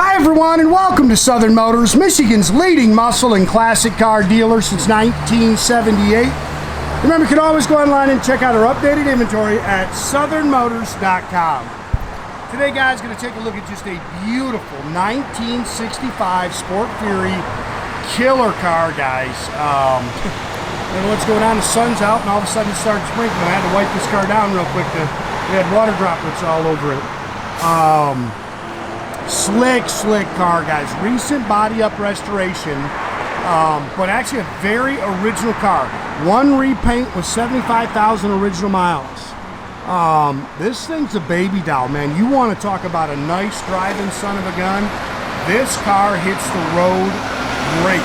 Hi everyone, and welcome to Southern Motors, Michigan's leading muscle and classic car dealer since 1978. Remember, you can always go online and check out our updated inventory at southernmotors.com. Today, guys, going to take a look at just a beautiful 1965 Sport Fury killer car, guys. I don't know what's going on. The sun's out, and all of a sudden it started sprinkling. I had to wipe this car down real quick. We had water droplets all over it. Slick car, guys. Recent body up restoration, but actually a very original car. One repaint with 75,000 original miles. This thing's a baby doll, man. You want to talk about a nice driving son of a gun. This car hits the road great.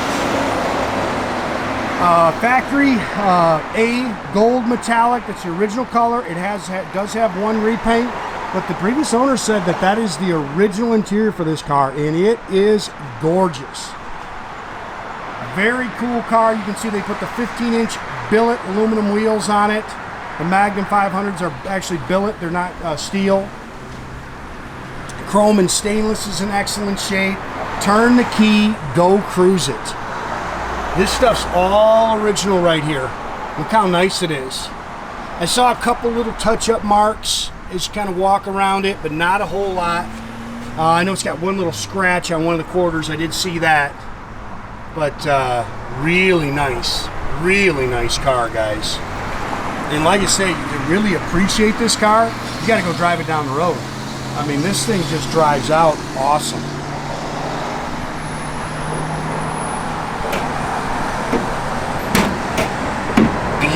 Factory A gold metallic. That's the original color. It does have one repaint. But the previous owner said that that is the original interior for this car, and it is gorgeous. Very cool car. You can see they put the 15-inch billet aluminum wheels on it. The Magnum 500s are actually billet. They're not steel. Chrome and stainless is in excellent shape. Turn the key, go cruise it. This stuff's all original right here. Look how nice it is. I saw a couple little touch-up marks as you kind of walk around it, but not a whole lot. I know it's got one little scratch on one of the quarters. I did see that. But really nice car, guys. And like I say, you can really appreciate this car. You got to go drive it down the road. I mean, this thing just drives out awesome.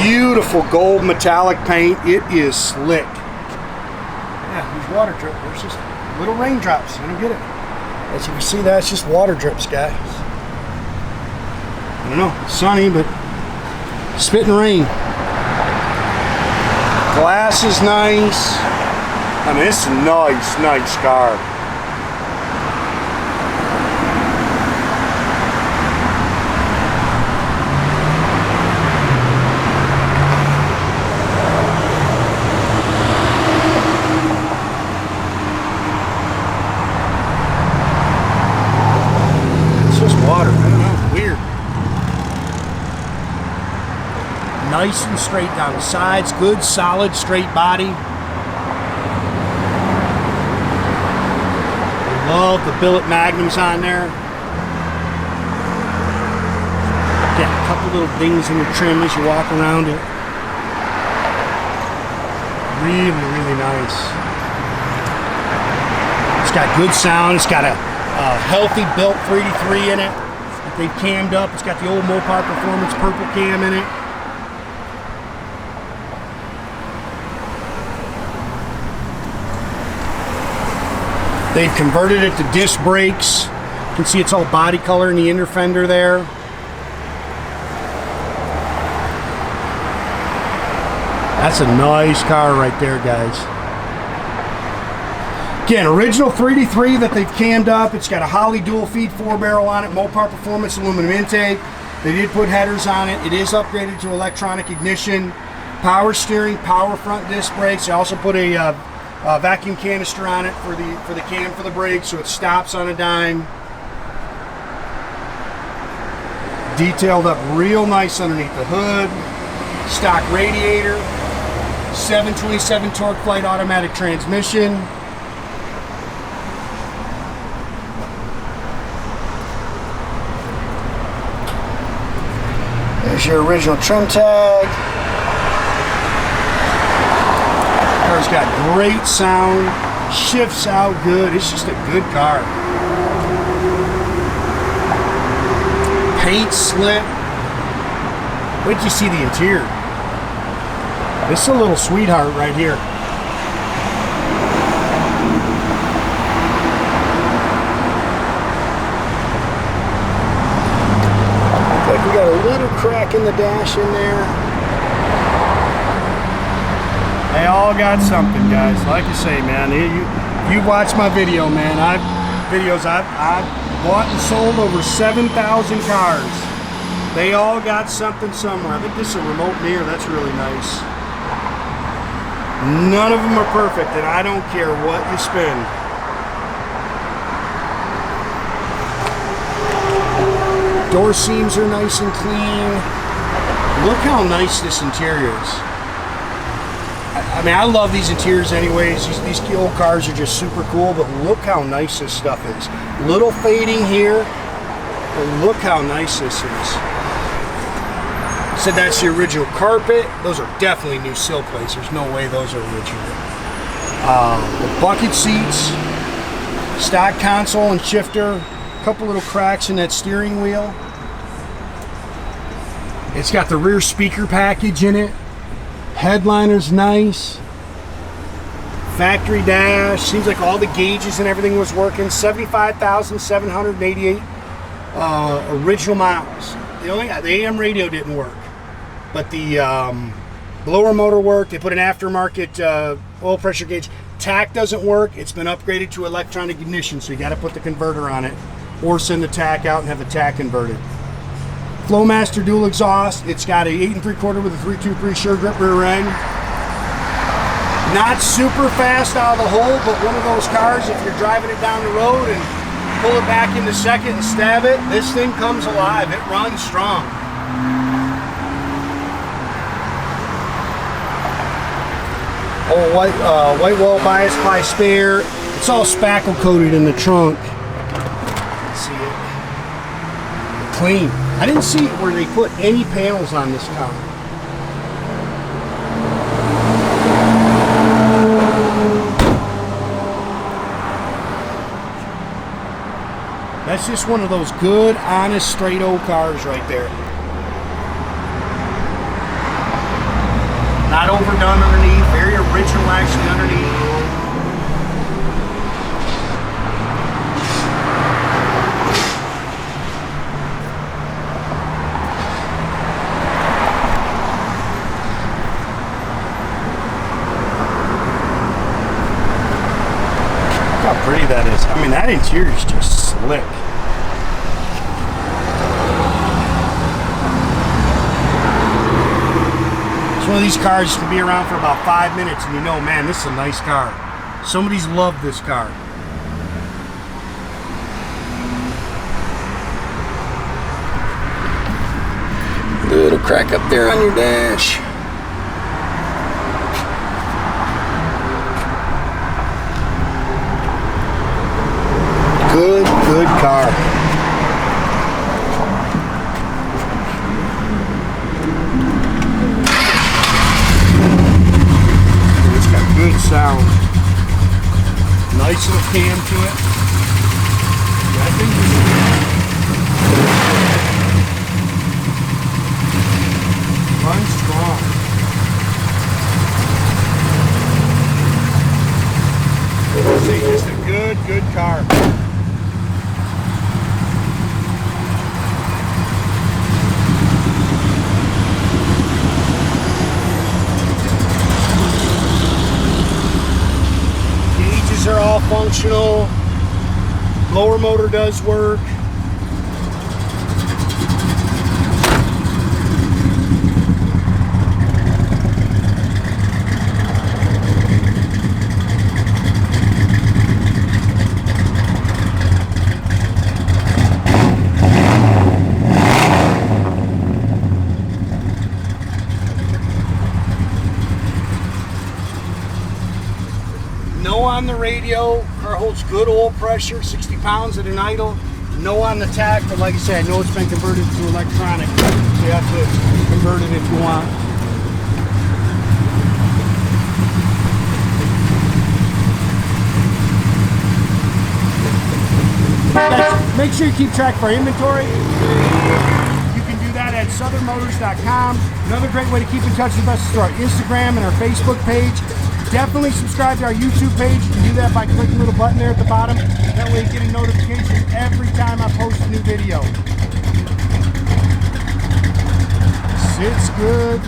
Beautiful gold metallic paint. It is slick. Yeah, these water drips. There's just little raindrops. I don't get it. As you can see, that's just water drips, guys. I don't know. It's sunny, but spitting rain. Glass is nice. I mean, it's a nice car. Nice and straight down the sides, good solid straight body. Love the billet Magnums on there. Got a couple little dings in the trim as you walk around it. Really nice. It's got good sound. It's got a healthy built 383 in it that they've cammed up. It's got the old Mopar Performance purple cam in it. They've converted it to disc brakes. You can see it's all body color in the inner fender there. That's a nice car right there, guys. Again, original 383 that they've cammed up. It's got a Holley dual feed 4-barrel on it, Mopar Performance aluminum intake. They did put headers on it. It is upgraded to electronic ignition, power steering, power front disc brakes. They also put a vacuum canister on it for the cam for the brakes, so it stops on a dime. Detailed up real nice underneath the hood. Stock radiator. 727 Torqueflite automatic transmission. There's your original trim tag. Car's got great sound, shifts out good. It's just a good car. Paint slip. Wait till you see the interior. This is a little sweetheart right here. Looks like we got a little crack in the dash in there. They all got something, guys. Like I say, man, you watch my video, man. I've bought and sold over 7,000 cars. They all got something somewhere. I think this is a remote mirror. That's really nice. None of them are perfect, and I don't care what you spend. Door seams are nice and clean. Look how nice this interior is. I mean, I love these interiors anyways. These old cars are just super cool, but look how nice this stuff is. Little fading here, but look how nice this is. Said that's the original carpet. Those are definitely new sill plates. There's no way those are original. The bucket seats, stock console and shifter, a couple little cracks in that steering wheel. It's got the rear speaker package in it. Headliner's nice. Factory dash. Seems like all the gauges and everything was working. 75,788 original miles. The AM radio didn't work, but the blower motor worked. They put an aftermarket oil pressure gauge. Tach doesn't work. It's been upgraded to electronic ignition, so you got to put the converter on it, or send the tach out and have the tach converted. Flowmaster dual exhaust. It's got a 8 3/4 with a 323 sure grip rear end. Not super fast out of the hole, but one of those cars, if you're driving it down the road and pull it back into second and stab it, this thing comes alive. It runs strong. Oh, white wall bias ply spare. It's all spackle coated in the trunk. See it? Clean. I didn't see where they put any panels on this car. That's just one of those good, honest, straight old cars right there. Not overdone underneath, very original actually underneath. Look how pretty that is. I mean, that interior is just slick. One of these cars can be around for about 5 minutes and you know, man, this is a nice car. Somebody's loved this car. Little crack up there on your dash. Good car. Good sound. Nice little cam to it. I think runs strong. See, just a good car. Are all functional. Blower motor does work. No on the radio, car holds good oil pressure, 60 pounds at an idle. No on the tach, but like I said, I know it's been converted to electronic, so you have to convert it if you want. Make sure you keep track of our inventory. You can do that at southernmotors.com. Another great way to keep in touch with us is through our Instagram and our Facebook page. Definitely subscribe to our YouTube page. You can do that by clicking the little button there at the bottom. That way you get a notification every time I post a new video. Sits good.